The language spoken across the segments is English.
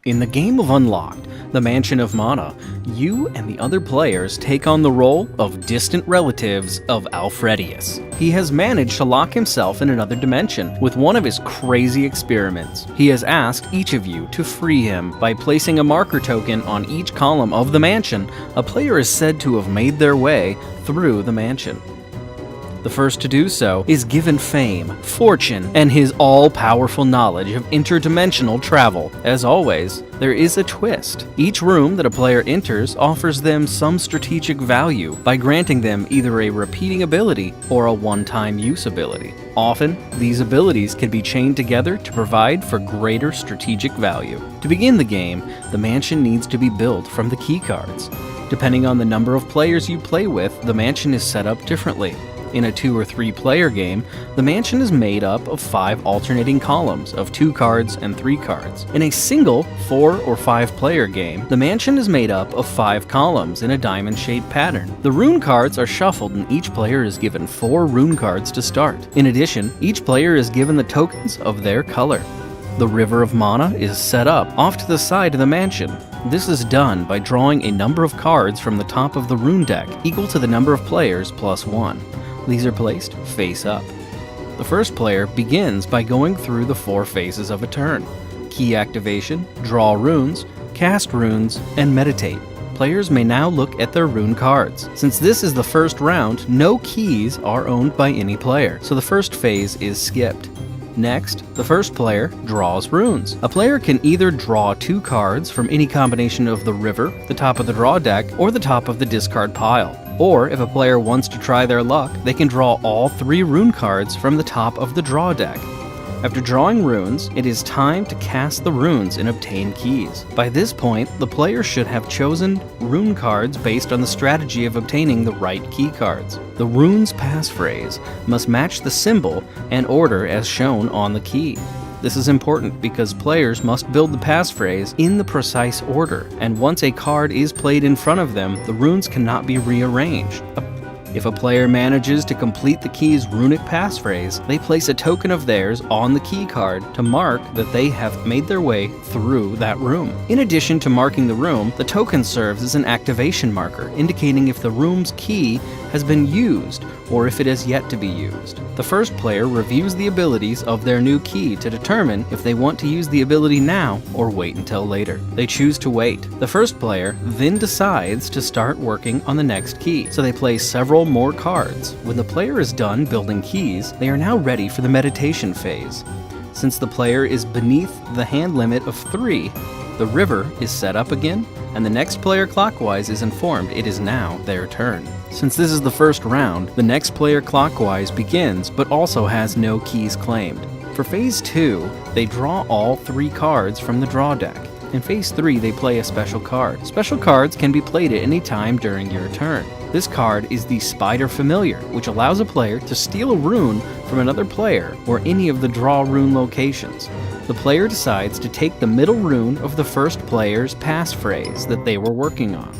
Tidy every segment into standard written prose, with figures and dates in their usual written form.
In the game of Unlocked, the Mansion of Mana, you and the other players take on the role of distant relatives of Alfredius. He has managed to lock himself in another dimension with one of his crazy experiments. He has asked each of you to free him. By placing a marker token on each column of the mansion, a player is said to have made their way through the mansion. The first to do so is given fame, fortune, and his all-powerful knowledge of interdimensional travel. As always, there is a twist. Each room that a player enters offers them some strategic value by granting them either a repeating ability or a one-time use ability. Often, these abilities can be chained together to provide for greater strategic value. To begin the game, the mansion needs to be built from the key cards. Depending on the number of players you play with, the mansion is set up differently. In a 2 or 3 player game, the mansion is made up of 5 alternating columns of 2 cards and 3 cards. In a single 4 or 5 player game, the mansion is made up of 5 columns in a diamond-shaped pattern. The rune cards are shuffled and each player is given 4 rune cards to start. In addition, each player is given the tokens of their color. The River of Mana is set up off to the side of the mansion. This is done by drawing a number of cards from the top of the rune deck equal to the number of players plus 1. These are placed face up. The first player begins by going through the 4 phases of a turn: key activation, draw runes, cast runes, and meditate. Players may now look at their rune cards. Since this is the first round, no keys are owned by any player, so the first phase is skipped. Next, the first player draws runes. A player can either draw 2 cards from any combination of the river, the top of the draw deck, or the top of the discard pile. Or, if a player wants to try their luck, they can draw all 3 rune cards from the top of the draw deck. After drawing runes, it is time to cast the runes and obtain keys. By this point, the player should have chosen rune cards based on the strategy of obtaining the right key cards. The rune's passphrase must match the symbol and order as shown on the key. This is important because players must build the passphrase in the precise order, and once a card is played in front of them, the runes cannot be rearranged. If a player manages to complete the key's runic passphrase, they place a token of theirs on the key card to mark that they have made their way through that room. In addition to marking the room, the token serves as an activation marker, indicating if the room's key has been used or if it has yet to be used. The first player reviews the abilities of their new key to determine if they want to use the ability now or wait until later. They choose to wait. The first player then decides to start working on the next key, so they play several more cards. When the player is done building keys, they are now ready for the meditation phase. Since the player is beneath the hand limit of 3, the river is set up again, and the next player clockwise is informed it is now their turn. Since this is the first round, the next player clockwise begins but also has no keys claimed. For Phase 2, they draw all 3 cards from the draw deck. In Phase 3, they play a special card. Special cards can be played at any time during your turn. This card is the Spider Familiar, which allows a player to steal a rune from another player or any of the draw rune locations. The player decides to take the middle rune of the first player's passphrase that they were working on.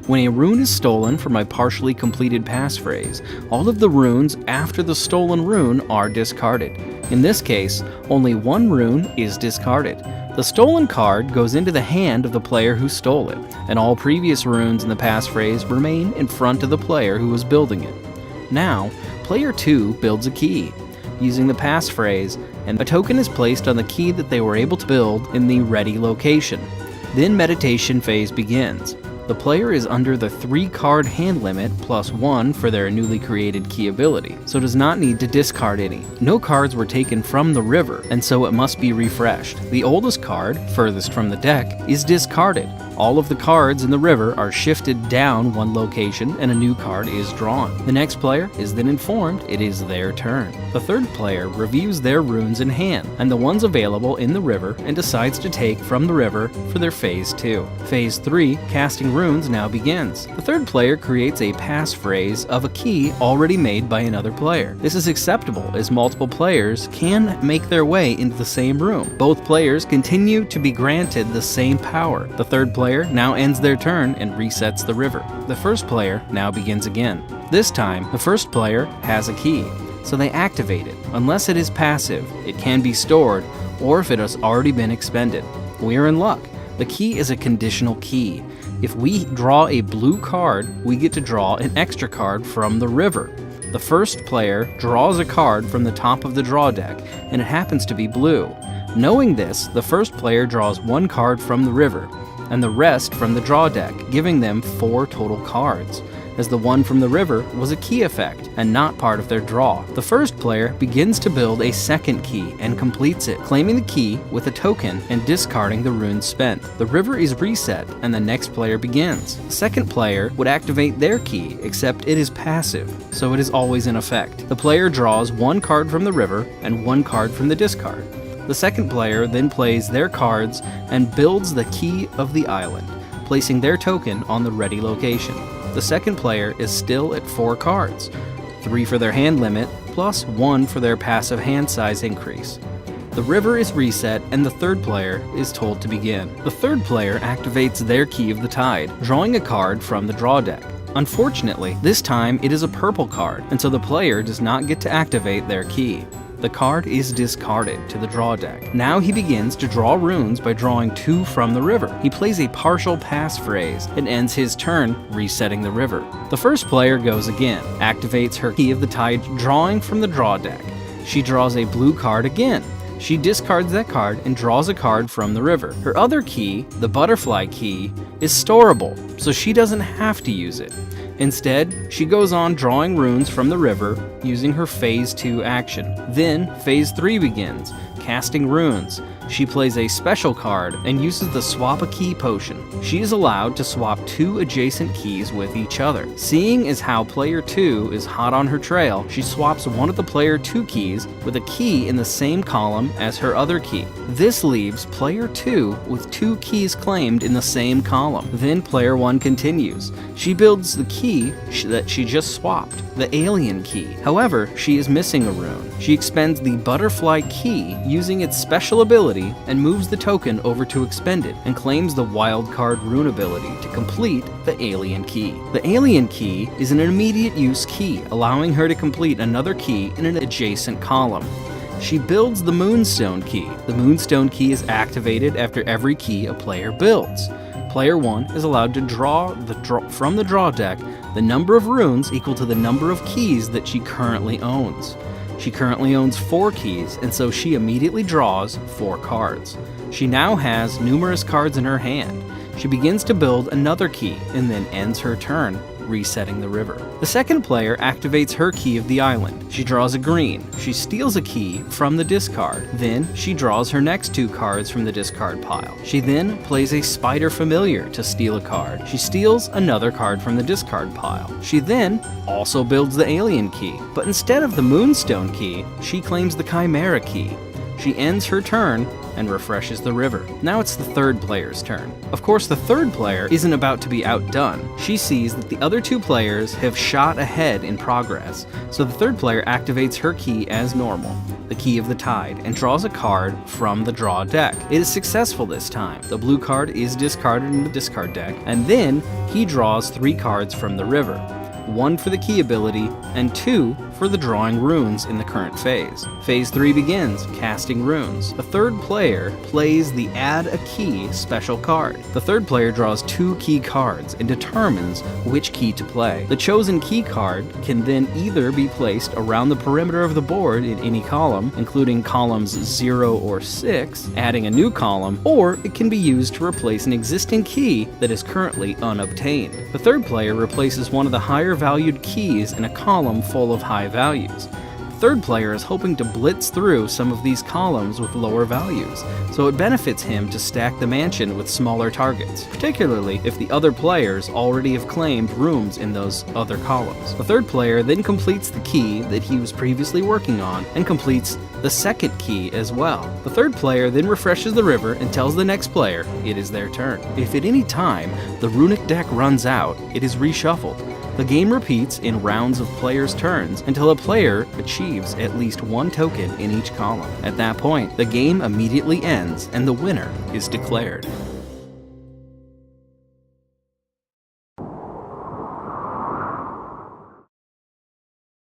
When a rune is stolen from a partially completed passphrase, all of the runes after the stolen rune are discarded. In this case, only 1 rune is discarded. The stolen card goes into the hand of the player who stole it, and all previous runes in the passphrase remain in front of the player who was building it. Now, player 2 builds a key using the passphrase, and a token is placed on the key that they were able to build in the ready location. Then meditation phase begins. The player is under the 3-card hand limit plus 1 for their newly created key ability, so does not need to discard any. No cards were taken from the river, and so it must be refreshed. The oldest card, furthest from the deck, is discarded. All of the cards in the river are shifted down 1 location and a new card is drawn. The next player is then informed it is their turn. The third player reviews their runes in hand and the ones available in the river and decides to take from the river for their Phase 2. Phase 3, casting runes, now begins. The third player creates a passphrase of a key already made by another player. This is acceptable as multiple players can make their way into the same room. Both players continue to be granted the same power. The third player now ends their turn and resets the river. The first player now begins again. This time, the first player has a key, so they activate it. Unless it is passive, it can be stored, or if it has already been expended. We are in luck. The key is a conditional key. If we draw a blue card, we get to draw an extra card from the river. The first player draws a card from the top of the draw deck, and it happens to be blue. Knowing this, the first player draws 1 card from the river, and the rest from the draw deck, giving them 4 total cards, as the one from the river was a key effect and not part of their draw. The first player begins to build a second key and completes it, claiming the key with a token and discarding the runes spent. The river is reset and the next player begins. The second player would activate their key, except it is passive, so it is always in effect. The player draws 1 card from the river and 1 card from the discard. The second player then plays their cards and builds the key of the island, placing their token on the ready location. The second player is still at 4 cards, 3 for their hand limit, plus 1 for their passive hand size increase. The river is reset and the third player is told to begin. The third player activates their key of the tide, drawing a card from the draw deck. Unfortunately, this time it is a purple card, and so the player does not get to activate their key. The card is discarded to the draw deck. Now he begins to draw runes by drawing 2 from the river. He plays a partial pass phrase and ends his turn resetting the river. The first player goes again, activates her key of the tide, drawing from the draw deck. She draws a blue card again. She discards that card and draws a card from the river. Her other key, the butterfly key, is storable, so she doesn't have to use it. Instead, she goes on drawing runes from the river using her Phase 2 action. Then, Phase 3 begins, casting runes. She plays a special card and uses the Swap a Key potion. She is allowed to swap 2 adjacent keys with each other. Seeing as how player 2 is hot on her trail, she swaps one of the player 2 keys with a key in the same column as her other key. This leaves player 2 with 2 keys claimed in the same column. Then player 1 continues. She builds the key that she just swapped, the alien key. However, she is missing a rune. She expends the butterfly key using its special ability and moves the token over to expend it and claims the wildcard rune ability to complete the alien key. The alien key is an immediate use key, allowing her to complete another key in an adjacent column. She builds the Moonstone key. The Moonstone key is activated after every key a player builds. Player 1 is allowed to draw from the draw deck the number of runes equal to the number of keys that she currently owns. She currently owns 4 keys, and so she immediately draws 4 cards. She now has numerous cards in her hand. She begins to build another key, and then ends her turn, resetting the river. The second player activates her key of the island. She draws a green. She steals a key from the discard. Then she draws her next 2 cards from the discard pile. She then plays a spider familiar to steal a card. She steals another card from the discard pile. She then also builds the alien key, but instead of the Moonstone key, she claims the Chimera key. She ends her turn and refreshes the river. Now it's the third player's turn. Of course, the third player isn't about to be outdone. She sees that the other 2 players have shot ahead in progress, so the third player activates her key as normal, the key of the tide, and draws a card from the draw deck. It is successful this time. The blue card is discarded in the discard deck, and then he draws 3 cards from the river. 1 for the key ability, and 2 for the drawing runes in the current phase. Phase 3 begins, casting runes. The third player plays the Add a Key special card. The third player draws 2 key cards and determines which key to play. The chosen key card can then either be placed around the perimeter of the board in any column, including columns 0 or 6, adding a new column, or it can be used to replace an existing key that is currently unobtained. The third player replaces one of the higher valued keys in a column full of high values. The third player is hoping to blitz through some of these columns with lower values, so it benefits him to stack the mansion with smaller targets, particularly if the other players already have claimed rooms in those other columns. The third player then completes the key that he was previously working on and completes the second key as well. The third player then refreshes the river and tells the next player it is their turn. If at any time the runic deck runs out, it is reshuffled. The game repeats in rounds of players' turns until a player achieves at least 1 token in each column. At that point, the game immediately ends and the winner is declared.